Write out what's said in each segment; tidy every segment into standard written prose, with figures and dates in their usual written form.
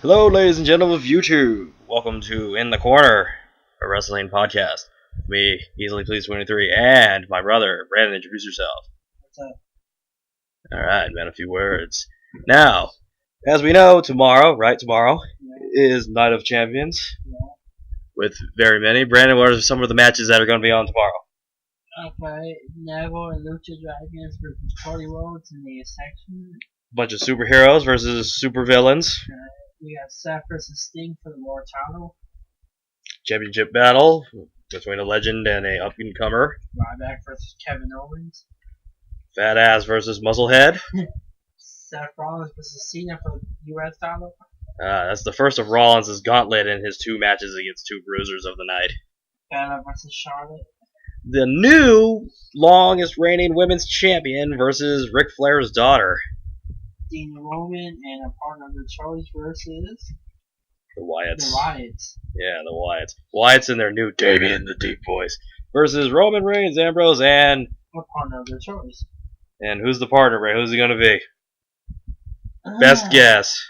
Hello, ladies and gentlemen of YouTube. Welcome to In the Corner, a wrestling podcast. Me, Easily Pleased 23, and my brother, Brandon. Introduce yourself. What's up? Alright, man, a few words. Now, as we know, tomorrow is Night of Champions. Yeah. With very many. Brandon, what are some of the matches that are going to be on tomorrow? Okay, Neville and Lucha Dragons versus Cody Rhodes in the section. Bunch of superheroes versus supervillains. We got Seth versus Sting for the World title. Championship battle between a legend and a up-and-comer. Ryback versus Kevin Owens. Fat Ass versus Musclehead. Seth Rollins versus Cena for the U.S. title. That's the first of Rollins' gauntlet in his two matches against two bruisers of the night. Bella versus Charlotte. The new longest reigning women's champion versus Ric Flair's daughter. Dean Roman and a partner of the choice versus The Wyatts. the Wyatts. Yeah, the Wyatts. Wyatts and their new Damien the Deep Voice. Versus Roman Reigns, Ambrose, and... A partner of the choice. And who's the partner, Ray? Who's he going to be? Best guess.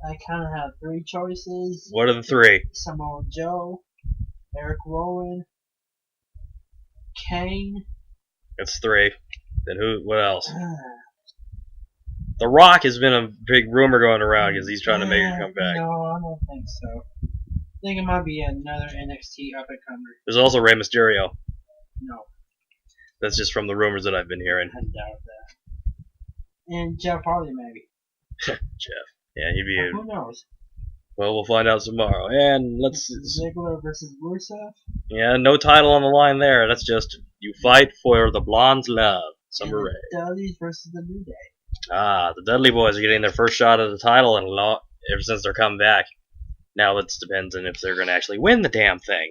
I kind of have three choices. What are the three? Samoa Joe, Eric Rowan, Kane. It's three. Then who? What else? The Rock has been a big rumor going around because he's trying to make a comeback. No, I don't think so. I think it might be another NXT up-and-comer. There's also Rey Mysterio. No, That's just from the rumors that I've been hearing. I doubt that. And Jeff Hardy, maybe. Jeff. Yeah, he'd be. Who knows? Well, we'll find out tomorrow. And let's. Ziggler versus Rusev. Yeah, no title on the line there. That's just you fight for the blonde's love, Summer Rae. Dudleys versus the New Day. The Dudley Boys are getting their first shot at the title, and ever since they're come back. Now it depends on if they're going to actually win the damn thing,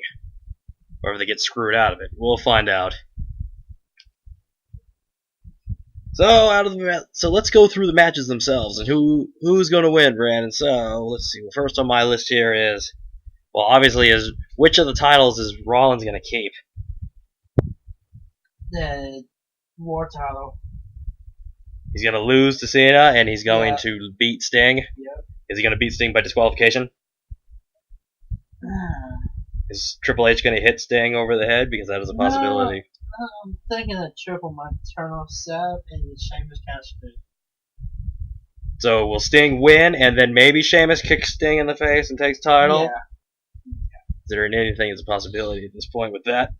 or if they get screwed out of it. We'll find out. So let's go through the matches themselves and who's going to win, Brandon. So let's see. Well, first on my list here is, well, obviously is which of the titles is Rollins going to keep? The War title. He's going to lose to Cena, and he's going to beat Sting. Yep. Is he going to beat Sting by disqualification? Is Triple H going to hit Sting over the head? Because that is a possibility. No, I'm thinking a triple might turn off Seth and Sheamus cash in. So will Sting win, and then maybe Sheamus kicks Sting in the face and takes title? Yeah. Is there anything that's a possibility at this point with that?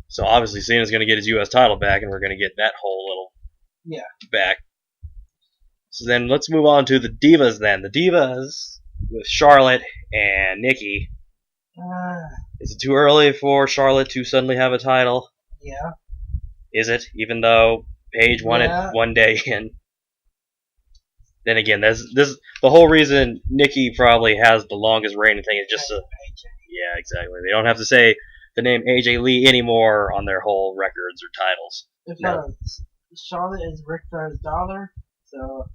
So obviously Cena's going to get his U.S. title back, and we're going to get that whole little back. So then let's move on to the Divas then. The Divas with Charlotte and Nikki. Is it too early for Charlotte to suddenly have a title? Yeah. Is it? Even though Paige won it one day in. Then again, the whole reason Nikki probably has the longest reigning thing is just to... Yeah, exactly. They don't have to say the name AJ Lee anymore on their whole records or titles. Because Charlotte is Ric Flair's daughter, so...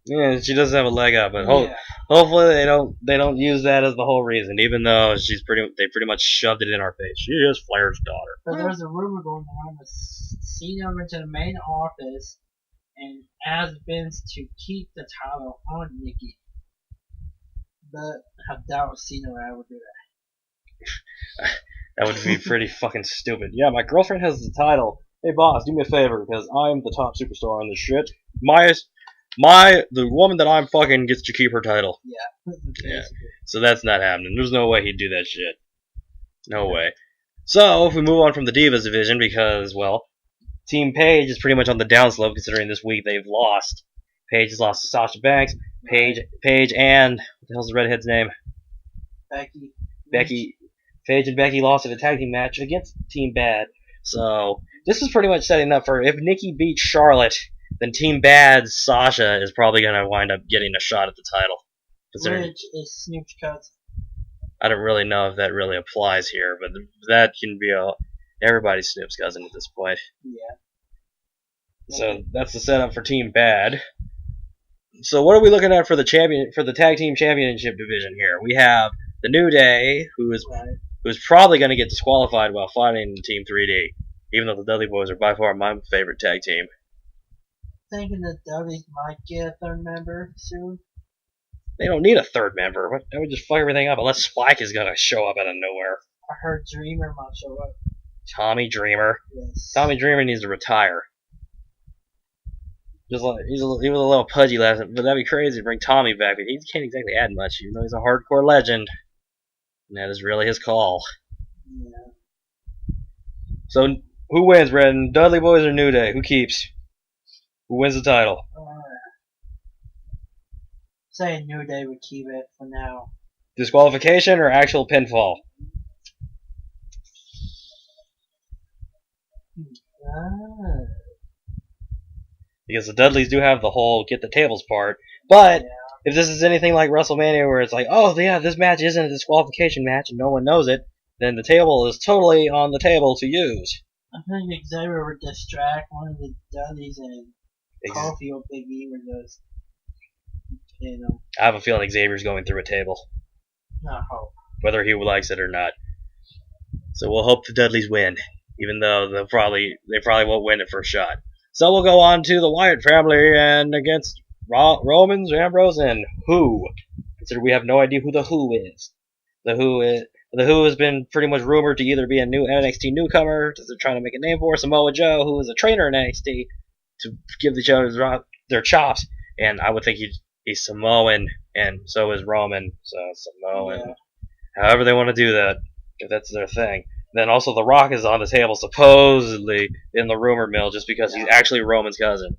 Yeah, she doesn't have a leg up, but hopefully they don't use that as the whole reason. Even though they pretty much shoved it in our face. She is Flair's daughter. But there's a rumor going around that Cena went to the main office and asked Vince to keep the title on Nikki. But I doubt Cena would ever do that. That would be pretty fucking stupid. Yeah, my girlfriend has the title. Hey boss, do me a favor because I'm the top superstar on this shit. The woman that I'm fucking gets to keep her title. Yeah. So that's not happening. There's no way he'd do that shit. No way. So if we move on from the Divas division, because well, Team Paige is pretty much on the downslope considering this week they've lost. Paige has lost to Sasha Banks. Paige and what the hell's the redhead's name? Becky. Paige and Becky lost in a tag team match against Team Bad. So this is pretty much setting up for if Nikki beats Charlotte, then Team Bad's Sasha is probably going to wind up getting a shot at the title. Which is Snoop's cousin. I don't really know if that really applies here, but that can be everybody's Snoop's cousin at this point. Yeah. So that's the setup for Team Bad. So what are we looking at for the tag team championship division here? We have the New Day, who's probably going to get disqualified while fighting Team 3D, even though the Dudley Boys are by far my favorite tag team. thinking the Dudleys might get a third member soon. They don't need a third member. That would just fuck everything up unless Spike is gonna show up out of nowhere. I heard Dreamer might show up. Tommy Dreamer. Yes. Tommy Dreamer needs to retire. Just like he was a little pudgy last time, but that'd be crazy to bring Tommy back. But he can't exactly add much, even though he's a hardcore legend. And that is really his call. Yeah. So who wins, Brendan? Dudley Boys or New Day? Who keeps? Who wins the title? Say New Day would keep it for now. Disqualification or actual pinfall? Because the Dudleys do have the whole get the tables part. But if this is anything like WrestleMania where it's like, oh yeah, this match isn't a disqualification match and no one knows it, then the table is totally on the table to use. I think Xavier would distract one of the Dudleys and Kofi or Big E would just, I have a feeling Xavier's going through a table. I hope. Whether he likes it or not. So we'll hope the Dudleys win, even though they probably won't win it first shot. So we'll go on to the Wyatt family and against Romans, Ambrose, and Who. Consider we have no idea who the Who is. The Who has been pretty much rumored to either be a new NXT newcomer that they're trying to make a name for, Samoa Joe, who is a trainer in NXT, to give each other their chops, and I would think he's Samoan, and so is Roman, so Samoan. Yeah. However they want to do that, if that's their thing. Then also The Rock is on the table, supposedly, in the rumor mill, just because he's actually Roman's cousin.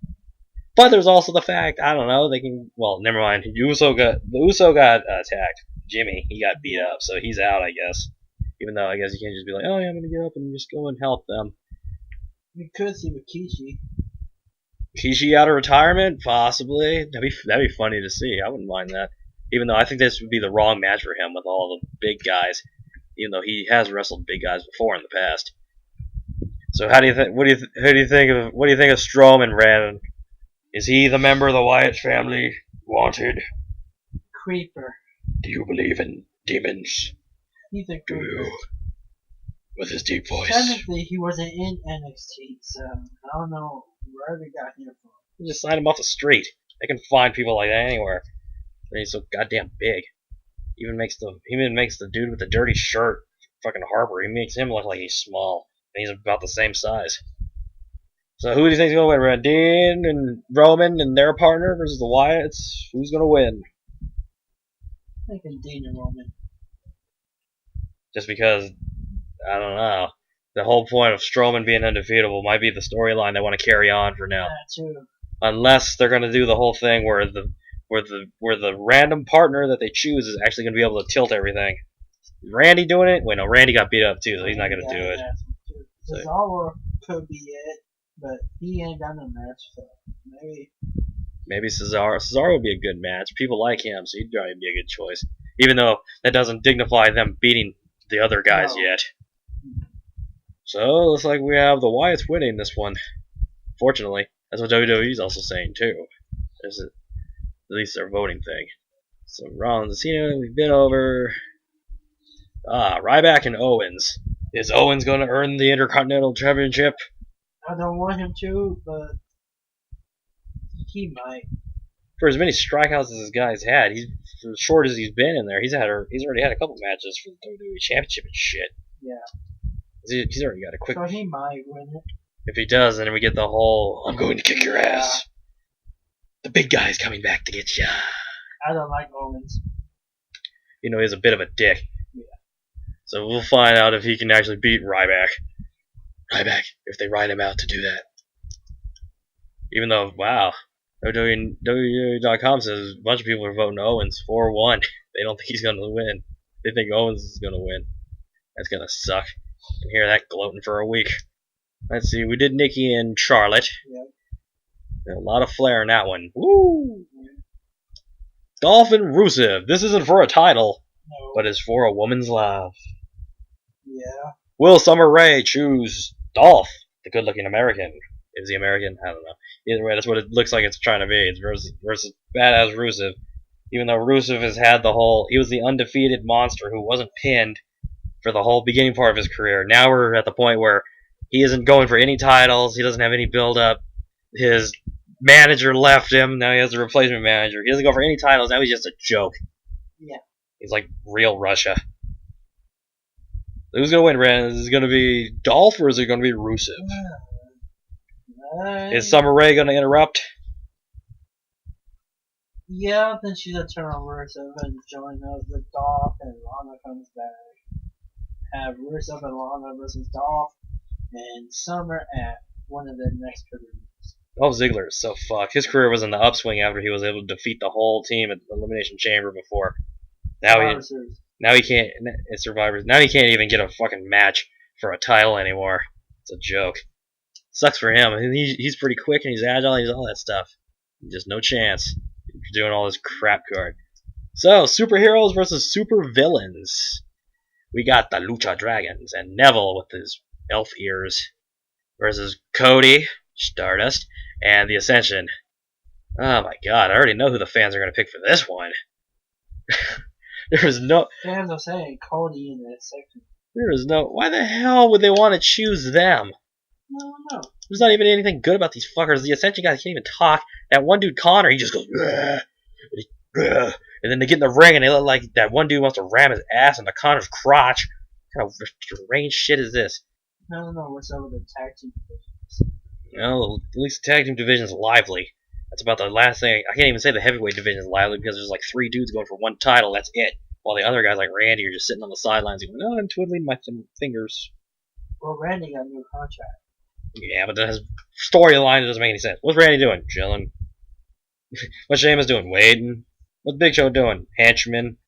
But there's also the fact, I don't know, they can, well, never mind, the Uso got attacked. Jimmy, he got beat up, so he's out, I guess. Even though I guess you can't just be like, oh yeah, I'm gonna get up and just go and help them. We could see Rikishi. Rikishi out of retirement? Possibly. That'd be funny to see. I wouldn't mind that. Even though I think this would be the wrong match for him with all the big guys. Even though he has wrestled big guys before in the past. So how do you think? What do you think of Strowman, Brandon? Is he the member of the Wyatt family wanted? Creeper. Do you believe in demons? He's a creeper. Do you? With his deep voice. Technically, he wasn't in NXT, so I don't know where they got him from. They just signed him off the street. They can find people like that anywhere. He's so goddamn big. He even makes the dude with the dirty shirt, fucking Harper. He makes him look like he's small, and he's about the same size. So who do you think's gonna win? Red Dean and Roman and their partner versus the Wyatts? Who's gonna win? I'm thinking Dean and Roman. Just because, I don't know. The whole point of Strowman being undefeatable might be the storyline they want to carry on for now. Yeah, true. Unless they're gonna do the whole thing where the random partner that they choose is actually gonna be able to tilt everything. Randy doing it? Wait, no, Randy got beat up too, so he's not gonna do it. Cesaro could be it, but he ain't got no match, so maybe Cesaro would be a good match. People like him, so he'd probably be a good choice. Even though that doesn't dignify them beating the other guys yet. So, looks like we have the Wyatts winning this one. Fortunately. That's what WWE's also saying, too. At least their voting thing. So, Rollins and Cena, we've been over. Ryback and Owens. Is Owens going to earn the Intercontinental Championship? I don't want him to, but he might. For as many strikeouts as this guy's had, for as short as he's been in there, he's already had a couple matches for the WWE Championship and shit. Yeah. He's already got a quick. So he might win it. If he does, then we get the whole "I'm going to kick your ass." The big guy's coming back to get ya. I don't like Owens. You know, he's a bit of a dick. Yeah. So we'll find out if he can actually beat Ryback. Ryback, if they ride him out to do that. Even though, wow, WWE.com says a bunch of people are voting Owens 4-1. They don't think he's going to win. They think Owens is going to win. That's going to suck. I can hear that gloating for a week. Let's see, we did Nikki and Charlotte. Yep. A lot of flair in that one. Woo! Dolph and Rusev. This isn't for a title, but it's for a woman's love. Yeah. Will Summer Rae choose Dolph, the good-looking American? Is he American? I don't know. Either way, that's what it looks like it's trying to be. It's versus badass Rusev. Even though Rusev has had he was the undefeated monster who wasn't pinned for the whole beginning part of his career. Now we're at the point where he isn't going for any titles. He doesn't have any build-up. His manager left him. Now he has a replacement manager. He doesn't go for any titles. Now he's just a joke. Yeah. He's like real Russia. Who's gonna win, Brandon? Is it gonna be Dolph or is it gonna be Rusev? Is Summer Rae gonna interrupt? Yeah, then she's a turn on Rusev and join us with Dolph and Lana comes back. Have Rusev and Lana versus Dolph and Summer at one of the next pay-per-views. Dolph Ziggler is so fucked. His career was in the upswing after he was able to defeat the whole team at the Elimination Chamber before. Now he can't. It's Survivors. Now he can't even get a fucking match for a title anymore. It's a joke. Sucks for him. He's pretty quick and he's agile and he's all that stuff. Just no chance. You're doing all this crap card. So, superheroes versus supervillains. We got the Lucha Dragons and Neville with his elf ears versus Cody, Stardust, and the Ascension. Oh my god, I already know who the fans are going to pick for this one. There is no... Fans are saying Cody in that section. There is no... Why the hell would they want to choose them? No. There's not even anything good about these fuckers. The Ascension guys can't even talk. That one dude, Connor, he just goes... And then they get in the ring and they look like that one dude wants to ram his ass into Connor's crotch. What kind of strange shit is this? No. What's up with the tag team divisions? Well, at least the tag team division's lively. That's about the last thing. I can't even say the heavyweight division is lively because there's like 3 dudes going for one title. That's it. While the other guys like Randy are just sitting on the sidelines going, "Oh, I'm twiddling my fingers." Well, Randy got a new contract. Yeah, but his storyline doesn't make any sense. What's Randy doing? Chilling. What's Sheamus doing? Waiting. What's Big Show doing? Henchman.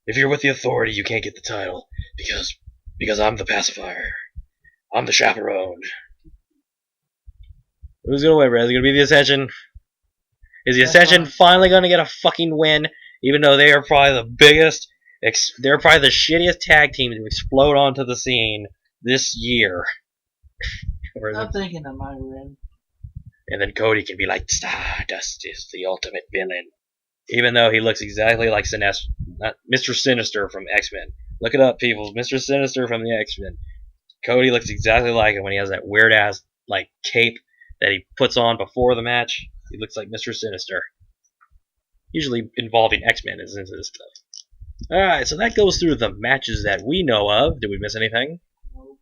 If you're with the Authority, you can't get the title because I'm the pacifier. I'm the chaperone. Who's gonna win, Brad? Is it gonna be the Ascension? Is the Ascension finally gonna get a fucking win? Even though they are probably the biggest, they're probably the shittiest tag team to explode onto the scene this year. I'm thinking of my win. And then Cody can be like, Stardust is the ultimate villain. Even though he looks exactly like Mr. Sinister from X-Men. Look it up, people. Mr. Sinister from the X-Men. Cody looks exactly like him when he has that weird-ass like cape that he puts on before the match. He looks like Mr. Sinister. Usually involving X-Men is into this stuff. Alright, so that goes through the matches that we know of. Did we miss anything? No.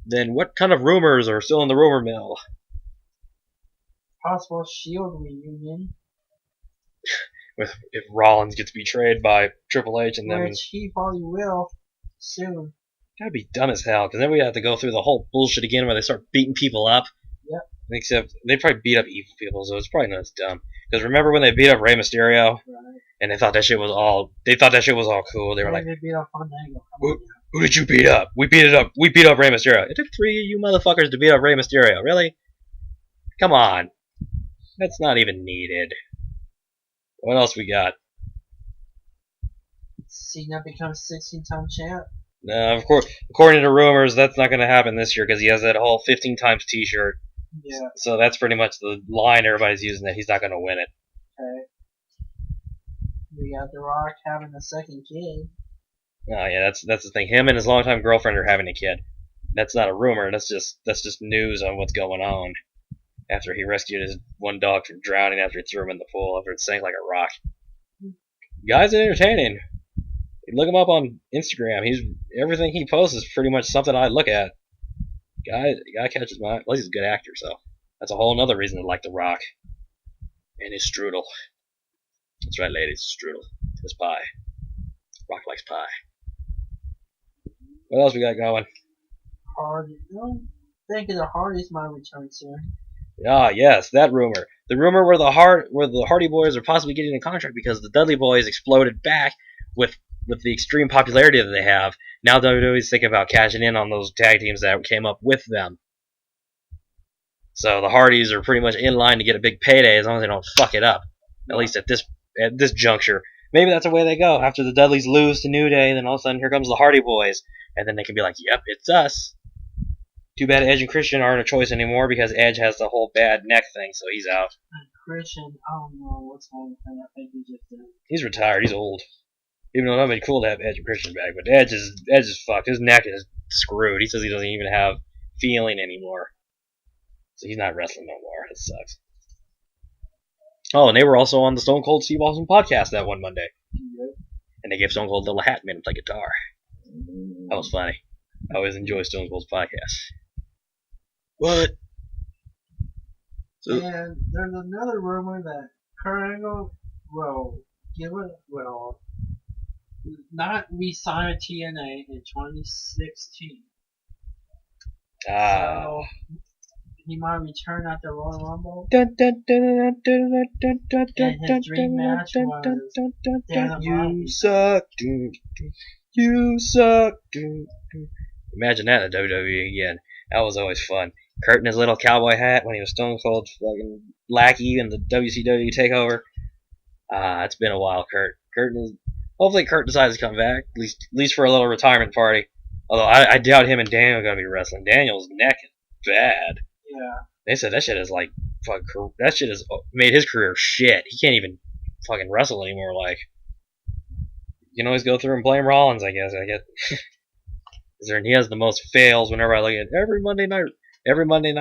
Then what kind of rumors are still in the rumor mill? Possible Shield reunion. If Rollins gets betrayed by Triple H and then... Which he probably will soon. That'd be dumb as hell, because then we have to go through the whole bullshit again where they start beating people up. Yep. Except they probably beat up evil people, so it's probably not as dumb. Because remember when they beat up Rey Mysterio? Right. And they thought that shit was all cool. They were like, they beat up Fandango. who did you beat up? We beat up Rey Mysterio. It took 3 of you motherfuckers to beat up Rey Mysterio. Really? Come on. That's not even needed. What else we got? Cena becomes 16-time champ. No, of course. According to rumors, that's not going to happen this year because he has that whole 15 times T-shirt. Yeah. So that's pretty much the line everybody's using, that he's not going to win it. Okay. We got The Rock having a second kid. Oh yeah, that's the thing. Him and his longtime girlfriend are having a kid. That's not a rumor. That's just news on what's going on. After he rescued his one dog from drowning after he threw him in the pool after it sank like a rock. Guy's entertaining. Look him up on Instagram. Everything he posts is pretty much something I look at. Guy catches my eye. Well, he's a good actor, so that's a whole other reason to like The Rock. And his strudel. That's right, ladies. Strudel. His pie. Rock likes pie. What else we got going? Hardy. I think the Hardys might return soon. Ah, yes, that rumor. The rumor where the Hardy Boys are possibly getting a contract because the Dudley Boys exploded back with the extreme popularity that they have. Now WWE's thinking about cashing in on those tag teams that came up with them. So the Hardys are pretty much in line to get a big payday as long as they don't fuck it up. At least at this juncture. Maybe that's the way they go. After the Dudleys lose to New Day, then all of a sudden here comes the Hardy Boys. And then they can be like, yep, it's us. Too bad Edge and Christian aren't a choice anymore because Edge has the whole bad neck thing, so he's out. And Christian, I don't know what's wrong with him. I think he's just He's retired. He's old. Even though that'd be cool to have Edge and Christian back, but Edge is fucked. His neck is screwed. He says he doesn't even have feeling anymore. So he's not wrestling no more. It sucks. Oh, and they were also on the Stone Cold Steve Austin podcast that one Monday. Yep. And they gave Stone Cold a little hat and made him play guitar. That was funny. I always enjoy Stone Cold's podcast. What? So, and there's another rumor that Kurt Angle will not re-sign with TNA in 2016. So he might return at the Royal Rumble. And his dream match was You suck. You suck. Imagine that in WWE again. That was always fun. Kurt in his little cowboy hat when he was Stone Cold fucking lackey in the WCW takeover. It's been a while, Kurt. Hopefully Kurt decides to come back, at least for a little retirement party. Although I doubt him and Daniel are gonna be wrestling. Daniel's neck is bad. Yeah. They said that shit is like that shit has made his career shit. He can't even fucking wrestle anymore. Like, you can always go through and blame Rollins. I guess. He has the most fails. Whenever I look at every Monday night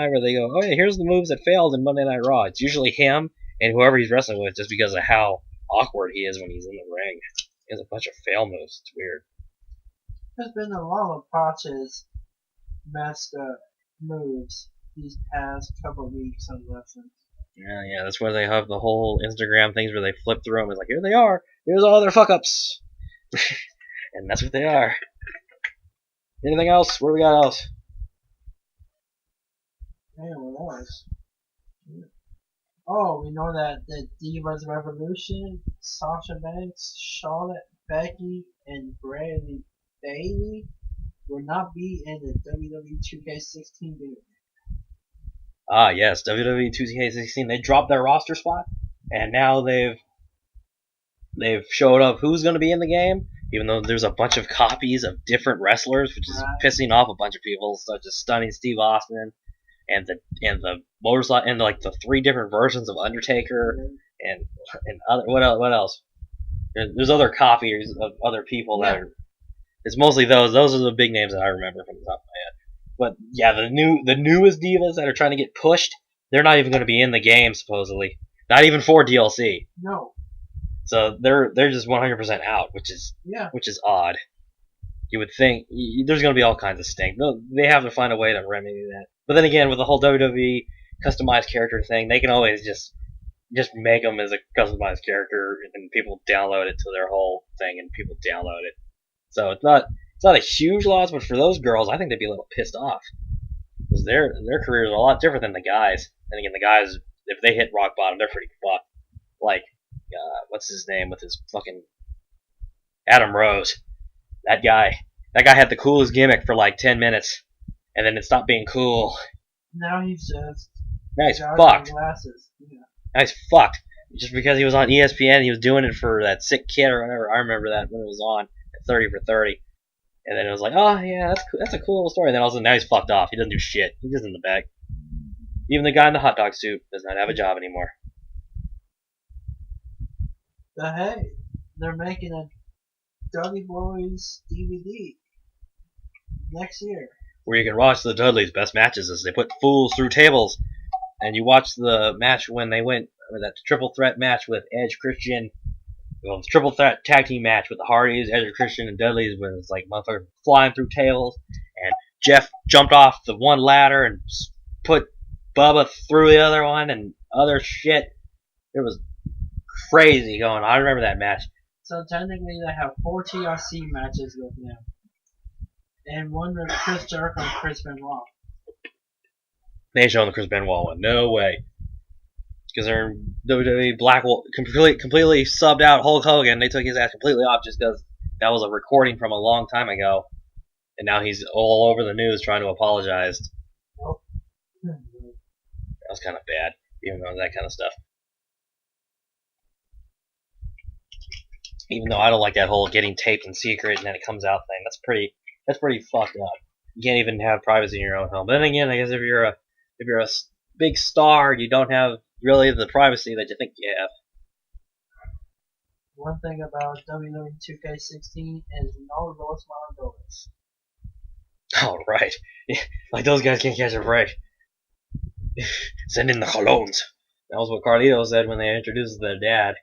where they go, oh yeah, here's the moves that failed in Monday Night Raw. It's usually him and whoever he's wrestling with, just because of how awkward he is when he's in the ring. He has a bunch of fail moves. It's weird. There's been a lot of botches, messed up moves these past couple of weeks on wrestling. Yeah, that's why they have the whole Instagram things where they flip through them. It's like, here they are. Here's all their fuck ups. And that's what they are. Anything else? What do we got else? Man, what else? Oh, we know that the Divas Revolution, Sasha Banks, Charlotte, Becky, and Bayley will not be in the WWE 2K16 game. Ah, yes, WWE 2K16. They dropped their roster spot, and now they've showed up who's going to be in the game. Even though there's a bunch of copies of different wrestlers, which is pissing off a bunch of people, such as Stunning Steve Austin, and the motorcycle, and like the 3 different versions of Undertaker, and other what else? There's other copies of other people that are. It's mostly those. Those are the big names that I remember from the top of my head. But yeah, the newest divas that are trying to get pushed, they're not even going to be in the game supposedly. Not even for DLC. No. So they're just 100% out, which is odd. You would think there's going to be all kinds of stink. They have to find a way to remedy that. But then again, with the whole WWE customized character thing, they can always just make them as a customized character, and people download it to their whole thing, and people download it. So it's not a huge loss, but for those girls, I think they'd be a little pissed off because their careers are a lot different than the guys. And again, the guys, if they hit rock bottom, they're pretty fucked. Like, what's his name with his fucking Adam Rose? That guy had the coolest gimmick for like 10 minutes, and then it stopped being cool. Now he's fucked. Glasses. Yeah. Now he's fucked. Just because he was on ESPN, he was doing it for that sick kid or whatever. I remember that when it was on at 30 for 30. And then it was like, oh yeah, that's a cool little story. And then all of a sudden, now he's fucked off. He doesn't do shit. He's just in the back. Even the guy in the hot dog suit does not have a job anymore. But hey, they're making a Dudley Boys DVD next year. Where you can watch the Dudley's best matches as they put fools through tables. And you watch the match when they went, that triple threat match with Edge, Christian. Well, the triple threat tag team match with the Hardys, Edge, Christian, and Dudley's, when it's like motherfuckers flying through tables, and Jeff jumped off the one ladder and put Bubba through the other one, and other shit. It was crazy going on. I remember that match. So technically, they have 4 TRC matches with them, and one with Chris Jericho and Chris Benoit. They ain't showing the Chris Benoit one. No way. Because they're WWE completely subbed out Hulk Hogan. They took his ass completely off just because that was a recording from a long time ago. And now he's all over the news trying to apologize. Oh. That was kind of bad, even though that kind of stuff. Even though I don't like that whole getting taped in secret and then it comes out thing. That's pretty fucked up. You can't even have privacy in your own home. But then again, I guess if you're a big star, you don't have really the privacy that you think you have. One thing about WWE 2K16 is no Los Matadores. Oh, right. Like, those guys can't catch a break. Send in the colognes. That was what Carlito said when they introduced their dad.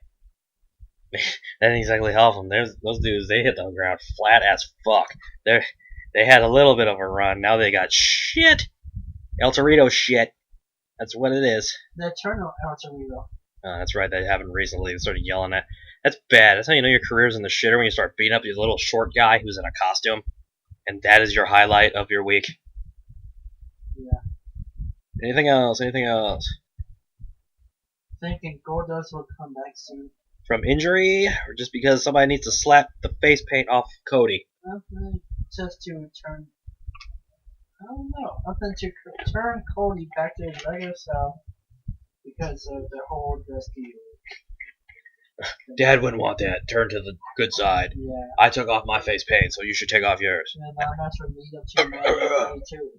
That didn't exactly help them. Those dudes, they hit the ground flat as fuck. They had a little bit of a run. Now they got shit. El Torito shit. That's what it is. The eternal El Torito. That's right. They haven't recently. They started yelling at. That's bad. That's how you know your career's in the shitter, when you start beating up your little short guy who's in a costume, and that is your highlight of your week. Yeah. Anything else? Anything else? Thinking Goldust will come back soon. From injury, or just because somebody needs to slap the face paint off Cody? Just to return. I don't know. Nothing to turn Cody back to his regular self because of the whole Dusty. Dad wouldn't want that. Turn to the good side. Yeah. I took off my face paint, so you should take off yours. And that match would lead up to Monday too.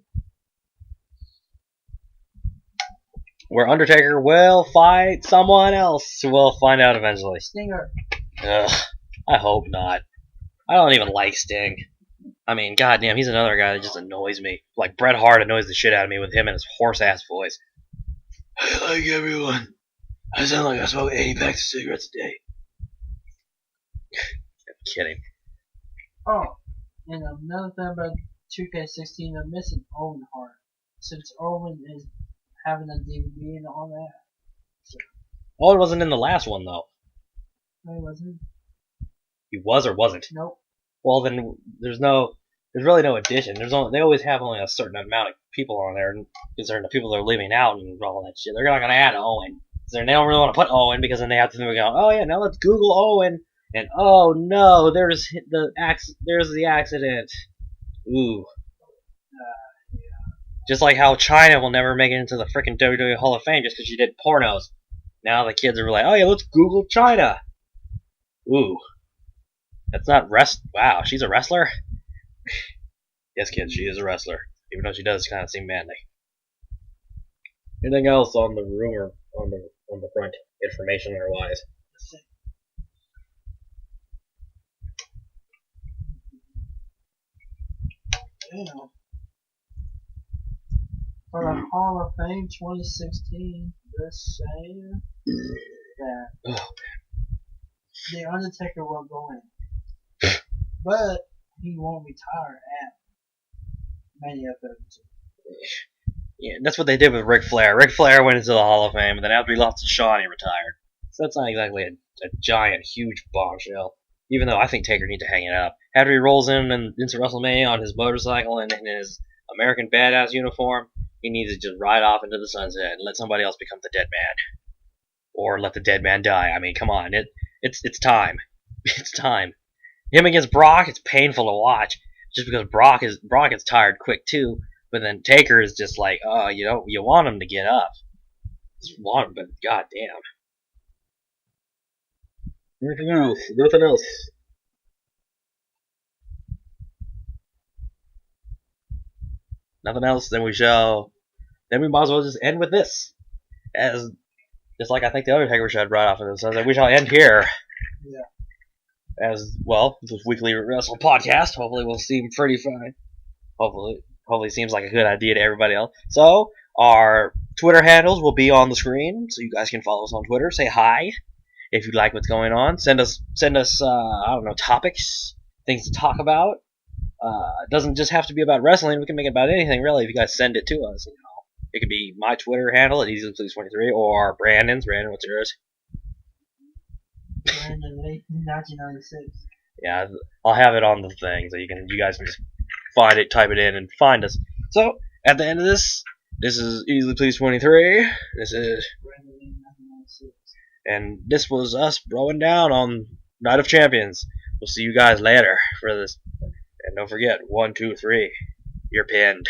Where Undertaker will fight someone else. We'll find out eventually. Stinger. Ugh, I hope not. I don't even like Sting. I mean, goddamn, he's another guy that just annoys me. Like Bret Hart annoys the shit out of me with him and his horse-ass voice. I like everyone. I sound like I smoke 80 packs of cigarettes a day. I'm kidding. Oh, and another thing about 2K16, they're missing Owen Hart. Since Owen is having a DVD and all that. So. Owen wasn't in the last one, though. No, he wasn't. He was or wasn't? Nope. Well, then there's really no addition. They always have only a certain amount of people on there, because they're the people that are leaving out and all that shit. They're not gonna add Owen. They don't really want to put Owen, because then they have to go, oh yeah, now let's Google Owen, and oh no, there's the accident. Ooh. Yeah. Just like how China will never make it into the frickin' WWE Hall of Fame just because she did pornos. Now the kids are like, oh yeah, let's Google China. Ooh. That's not Wow, she's a wrestler? Yes, kids, she is a wrestler. Even though she does kind of seem manly. Anything else on the rumor, on the front, information or wise? Yeah. For the Hall of Fame 2016, they're saying that The Undertaker will go in. But he won't retire at Mania 32. Yeah, that's what they did with Ric Flair. Ric Flair went into the Hall of Fame, and then after he lost to Shawn, he retired. So that's not exactly a giant, huge bombshell. Even though I think Taker needs to hang it up. After he rolls in into WrestleMania on his motorcycle and in his American Badass uniform, he needs to just ride off into the sunset and let somebody else become the dead man. Or let the dead man die. I mean, come on. It's time. It's time. Him against Brock, it's painful to watch. Just because Brock gets tired quick too. But then Taker is just like, oh, you want him to get up. Just want him, but goddamn. Anything else? Nothing else. Nothing else. Then we might as well just end with this. Just like I think the Undertaker should right off of this. So we shall end here. Yeah. As well, this weekly wrestle podcast. Hopefully we'll seem pretty fine. Hopefully seems like a good idea to everybody else. So our Twitter handles will be on the screen, so you guys can follow us on Twitter. Say hi if you like what's going on. Send us I don't know, topics, things to talk about. It doesn't just have to be about wrestling. We can make it about anything really if you guys send it to us. It could be my Twitter handle at EasyPlease23 or Brandon's. Brandon, what's yours? Brandon 1996. Yeah, I'll have it on the thing so you guys can just find it, type it in, and find us. So at the end of this is EasyPlease23. This is Brandon 1996. And this was us throwing down on Night of Champions. We'll see you guys later for this. And don't forget, 1, 2, 3, you're pinned.